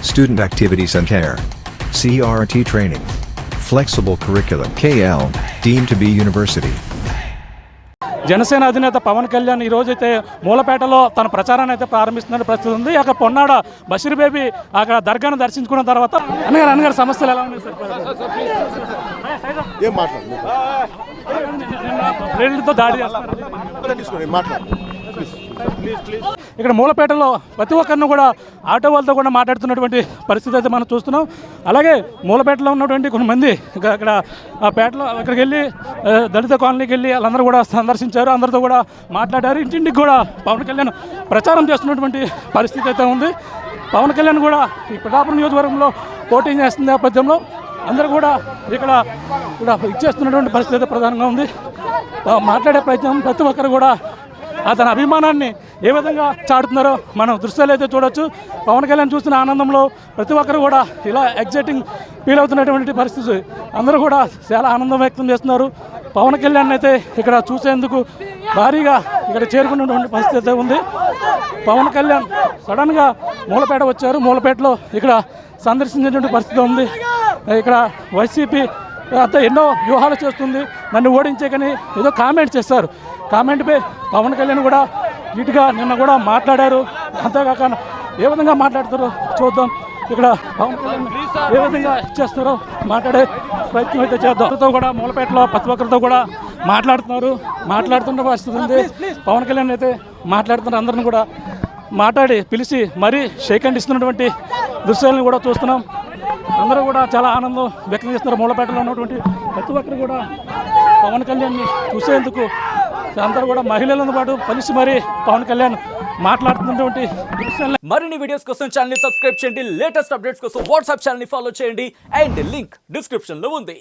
Student activities and care. CRT training. Flexible curriculum. KL, deemed to be university. Janasena అధినేత పవన్ కళ్యాణ్ ఈ రోజైతే మూలపేటలో తన ప్రచారాన్ని అయితే ప్రారంభిస్తున్న పరిస్థితి ఉంది. అక్కడ పొన్నాడ బషీర్ బేబీ అక్కడ దర్గాను దర్శించుకున్న తర్వాత అన్నగారు సమస్యలు ఎలా ఉన్నాయి సార్? దాడి ఇక్కడ మూలపేటలో ప్రతి ఒక్కరిని కూడా ఆటో వాళ్ళతో కూడా మాట్లాడుతున్నటువంటి పరిస్థితి అయితే మనం చూస్తున్నాం. అలాగే మూలపేటలో ఉన్నటువంటి కొంతమంది అక్కడ ఆ పేటలో అక్కడికి వెళ్ళి దళిత కాలనీకి వెళ్ళి వాళ్ళందరూ కూడా సందర్శించారు, అందరితో కూడా మాట్లాడారు. ఇంటింటికి కూడా పవన్ కళ్యాణ్ ప్రచారం చేస్తున్నటువంటి పరిస్థితి అయితే ఉంది. పవన్ కళ్యాణ్ కూడా ఈ పిఠాపురం నియోజకవర్గంలో పోటీ చేస్తున్న నేపథ్యంలో అందరూ కూడా ఇక్కడ ఇచ్చేస్తున్నటువంటి పరిస్థితి అయితే ప్రధానంగా ఉంది. మాట్లాడే ప్రయత్నం ప్రతి ఒక్కరు కూడా తన అభిమానాన్ని ఏ విధంగా చాటుతున్నారో మనం దృశ్యాలు అయితే చూడొచ్చు. పవన్ కళ్యాణ్ చూస్తున్న ఆనందంలో ప్రతి ఒక్కరు కూడా ఇలా ఎగ్జైటింగ్ ఫీల్ అవుతున్నటువంటి పరిస్థితి. అందరూ కూడా చాలా ఆనందం వ్యక్తం చేస్తున్నారు. పవన్ కళ్యాణ్ అయితే ఇక్కడ చూసేందుకు భారీగా ఇక్కడ చేరుకున్నటువంటి పరిస్థితి అయితే ఉంది. పవన్ కళ్యాణ్ సడన్గా మూలపేట వచ్చారు. మూలపేటలో ఇక్కడ సందర్శించేటువంటి పరిస్థితి ఉంది. ఇక్కడ వైసీపీ అంతా ఎన్నో వ్యూహాలు చేస్తుంది, నన్ను ఓడించే కానీ ఏదో కామెంట్ చేస్తారు. కామెంట్పై పవన్ కళ్యాణ్ కూడా నీట్గా నిన్న కూడా మాట్లాడారు. అంతేకాక ఏ విధంగా మాట్లాడతారో చూద్దాం. ఇక్కడ పవన్ కళ్యాణ్ ఏ విధంగా చేస్తారో మాట్లాడే ప్రయత్నం అయితే చేద్దాం. అందరితో కూడా మూలపేటలో ప్రతి ఒక్కరితో కూడా మాట్లాడుతున్న పరిస్థితి ఉంది. పవన్ కళ్యాణ్ అయితే మాట్లాడుతున్న అందరిని కూడా మాట్లాడి పిలిచి మరీ షేక్ హ్యాండ్ ఇస్తున్నటువంటి దృశ్యాలను కూడా చూస్తున్నాం. అందరూ కూడా చాలా ఆనందం వ్యక్తం చేస్తున్నారు. మూలపేటలో ఉన్నటువంటి ప్రతి ఒక్కరు కూడా పవన్ కళ్యాణ్ని చూసేందుకు అందరూ కూడా మహిళలతో పాటు కలిసి మరీ పవన్ కళ్యాణ్ మాట్లాడుతున్నటువంటి దృశ్యాలు. మరిన్ని వీడియోస్ కోసం ఛానల్ ని సబ్స్క్రైబ్ చేయండి. లేటెస్ట్ అప్డేట్స్ కోసం వాట్సాప్ ఛానల్ ని ఫాలో చేయండి. అండ్ లింక్ డిస్క్రిప్షన్ లో ఉంది.